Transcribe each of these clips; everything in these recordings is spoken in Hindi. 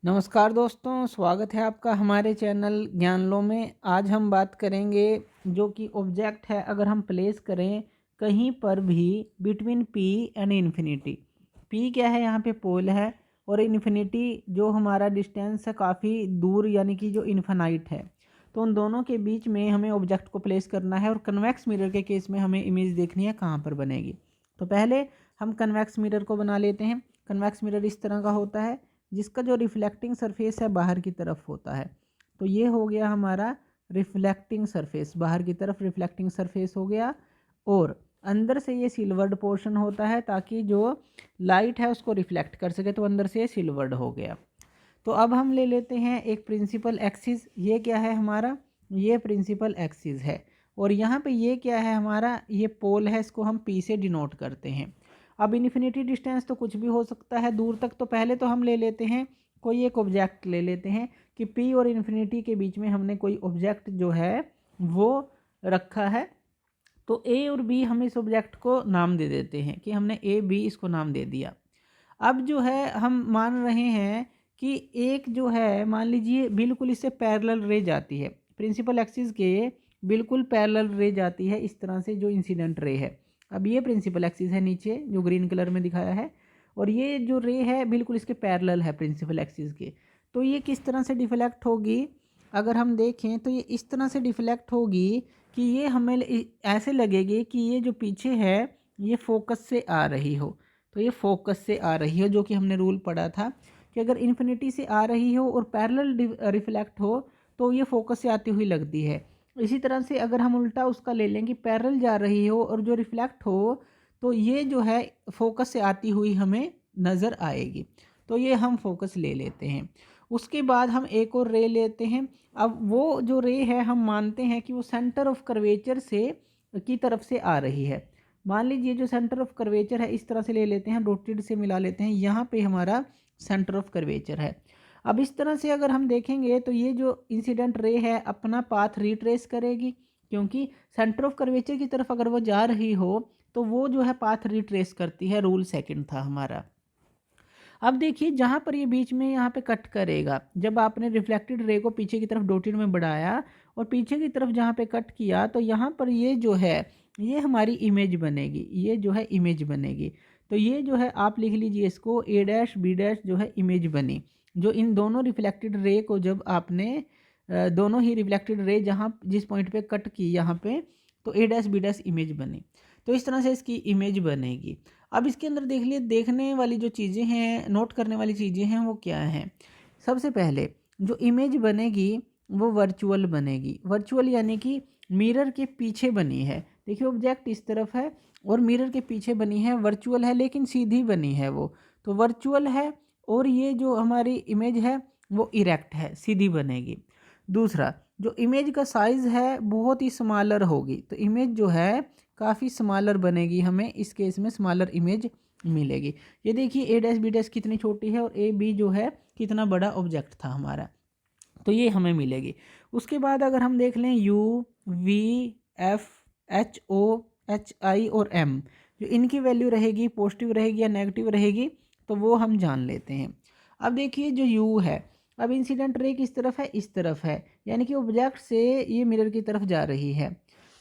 नमस्कार दोस्तों, स्वागत है आपका हमारे चैनल ज्ञान लो में। आज हम बात करेंगे जो कि ऑब्जेक्ट है, अगर हम प्लेस करें कहीं पर भी between P and infinity. P क्या है, यहाँ पे पोल है, और इन्फिनिटी जो हमारा डिस्टेंस है काफ़ी दूर, यानी कि जो इन्फिनाइट है। तो उन दोनों के बीच में हमें ऑब्जेक्ट को प्लेस करना है, और कन्वेक्स मिरर के केस में हमें इमेज देखनी है कहाँ पर बनेगी। तो पहले हम कन्वेक्स मिरर को बना लेते हैं। कन्वेक्स मिरर इस तरह का होता है जिसका जो रिफ्लेक्टिंग सरफेस है बाहर की तरफ होता है। तो ये हो गया हमारा रिफ्लेक्टिंग सरफेस, बाहर की तरफ रिफ्लेक्टिंग सरफेस हो गया। और अंदर से ये सिल्वर्ड पोर्शन होता है ताकि जो लाइट है उसको रिफ्लेक्ट कर सके, तो अंदर से ये सिल्वर्ड हो गया। तो अब हम ले लेते हैं एक प्रिंसिपल एक्सिस। ये क्या है हमारा, ये प्रिंसिपल एक्सिस है। और यहाँ पे ये क्या है हमारा, ये पोल है, इसको हम पी से डिनोट करते हैं। अब इन्फिनिटी डिस्टेंस तो कुछ भी हो सकता है दूर तक। तो पहले तो हम ले लेते हैं कोई एक ऑब्जेक्ट ले लेते हैं कि पी और इन्फिनिटी के बीच में हमने कोई ऑब्जेक्ट जो है वो रखा है। तो ए और बी हम इस ऑब्जेक्ट को नाम दे देते हैं कि हमने ए बी इसको नाम दे दिया। अब जो है हम मान रहे हैं कि एक जो है, मान लीजिए बिल्कुल इससे पैरेलल रे जाती है, प्रिंसिपल एक्सिस के बिल्कुल पैरेलल रे जाती है इस तरह से, जो इंसिडेंट रे है। अब ये प्रिंसिपल एक्सिस है नीचे जो ग्रीन कलर में दिखाया है, और ये जो रे है बिल्कुल इसके पैरेलल है प्रिंसिपल एक्सिस के। तो ये किस तरह से डिफ्लेक्ट होगी, अगर हम देखें तो ये इस तरह से डिफ्लेक्ट होगी कि ये हमें ऐसे लगेगी कि ये जो पीछे है ये फोकस से आ रही हो। तो ये फोकस से आ रही हो, जो कि हमने रूल पढ़ा था कि अगर इन्फिनिटी से आ रही हो और पैरेलल रिफ्लेक्ट हो तो ये फोकस से आती हुई लगती है। इसी तरह से अगर हम उल्टा उसका ले लें कि पैरेलल जा रही हो और जो रिफ्लेक्ट हो, तो ये जो है फोकस से आती हुई हमें नज़र आएगी। तो ये हम फोकस ले लेते हैं। उसके बाद हम एक और रे लेते हैं। अब वो जो रे है हम मानते हैं कि वो सेंटर ऑफ कर्वेचर से की तरफ से आ रही है। मान लीजिए जो सेंटर ऑफ कर्वेचर है इस तरह से ले लेते हैं, डॉटेड से मिला लेते हैं, यहाँ पे हमारा सेंटर ऑफ कर्वेचर है। अब इस तरह से अगर हम देखेंगे तो ये जो इंसिडेंट रे है अपना पाथ रिट्रेस करेगी, क्योंकि सेंटर ऑफ कर्वेचर की तरफ अगर वो जा रही हो तो वो जो है पाथ रिट्रेस करती है। रूल सेकंड था हमारा। अब देखिए जहाँ पर ये बीच में यहाँ पे कट करेगा, जब आपने रिफ्लेक्टेड रे को पीछे की तरफ डॉटेड में बढ़ाया और पीछे की तरफ जहाँ पे कट किया, तो यहाँ पर ये जो है ये हमारी इमेज बनेगी, ये जो है इमेज बनेगी। तो ये जो है आप लिख लीजिए इसको ए डैश बी डैश जो है इमेज बनी, जो इन दोनों रिफ्लेक्टेड रे को जब आपने दोनों ही रिफ्लेक्टेड रे जहाँ जिस पॉइंट पे कट की यहाँ पे, तो ए डैश बी डैश इमेज बनी। तो इस तरह से इसकी इमेज बनेगी। अब इसके अंदर देख लिए देखने वाली जो चीज़ें हैं, नोट करने वाली चीज़ें हैं वो क्या हैं। सबसे पहले जो इमेज बनेगी वो वर्चुअल बनेगी। वर्चुअल यानी कि मिरर के पीछे बनी है। देखिए ऑब्जेक्ट इस तरफ है और मिरर के पीछे बनी है, वर्चुअल है लेकिन सीधी बनी है वो, तो वर्चुअल है। और ये जो हमारी इमेज है वो इरेक्ट है, सीधी बनेगी। दूसरा, जो इमेज का साइज़ है बहुत ही स्मॉलर होगी, तो इमेज जो है काफ़ी स्मॉलर बनेगी, हमें इस केस में स्मॉलर इमेज मिलेगी। ये देखिए ए डैश बी डैश कितनी छोटी है और ए बी जो है कितना बड़ा ऑब्जेक्ट था हमारा, तो ये हमें मिलेगी। उसके बाद अगर हम देख लें U V F H O H I और एम, जो इनकी वैल्यू रहेगी पॉजिटिव रहेगी या नेगेटिव रहेगी, तो वो हम जान लेते हैं। अब देखिए जो यू है, अब इंसिडेंट रे किस तरफ है, इस तरफ है, यानी कि ऑब्जेक्ट से ये मिरर की तरफ जा रही है।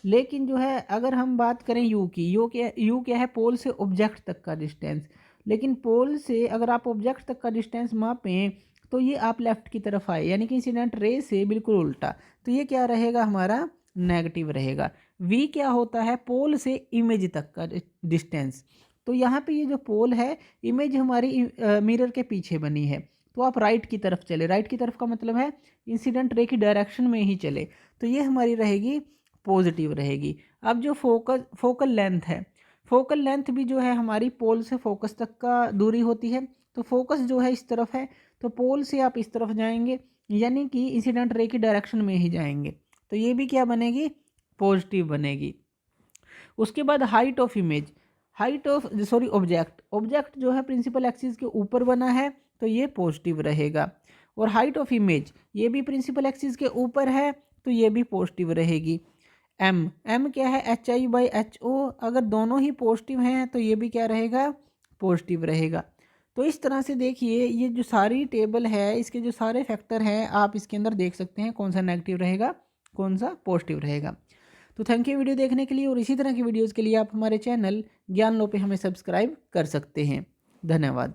लेकिन जो है अगर हम बात करें यू की, यू क्या है, पोल से ऑब्जेक्ट तक का डिस्टेंस। लेकिन पोल से अगर आप ऑब्जेक्ट तक का डिस्टेंस मापें तो ये आप लेफ्ट की तरफ आए, यानी कि इंसिडेंट रे से बिल्कुल उल्टा, तो ये क्या रहेगा हमारा, नेगेटिव रहेगा। वी क्या होता है, पोल से इमेज तक का डिस्टेंस। तो यहाँ पे ये जो पोल है, इमेज हमारी मिरर के पीछे बनी है, तो आप राइट की तरफ चले। राइट की तरफ का मतलब है इंसिडेंट रे की डायरेक्शन में ही चले, तो ये हमारी रहेगी पॉजिटिव रहेगी। अब जो फोकल लेंथ है, फोकल लेंथ भी जो है हमारी पोल से फोकस तक का दूरी होती है। तो फोकस जो है इस तरफ है, तो पोल से आप इस तरफ जाएंगे, यानी कि इंसिडेंट रे की डायरेक्शन में ही जाएंगे, तो ये भी क्या बनेगी, पॉजिटिव बनेगी। उसके बाद height of image, height of sorry object, object जो है प्रिंसिपल एक्सिस के ऊपर बना है, तो ये पॉजिटिव रहेगा। और हाइट ऑफ इमेज ये भी प्रिंसिपल एक्सिस के ऊपर है, तो ये भी पॉजिटिव रहेगी। एम, एम क्या है, H I by H O, अगर दोनों ही पॉजिटिव हैं तो ये भी क्या रहेगा, पॉजिटिव रहेगा। तो इस तरह से देखिए ये जो सारी टेबल है, इसके जो सारे फैक्टर हैं आप इसके अंदर देख सकते हैं कौन सा नेगेटिव रहेगा, कौन सा पॉजिटिव रहेगा। तो थैंक यू वीडियो देखने के लिए, और इसी तरह की वीडियोज़ के लिए आप हमारे चैनल ज्ञान लो पे हमें सब्सक्राइब कर सकते हैं। धन्यवाद।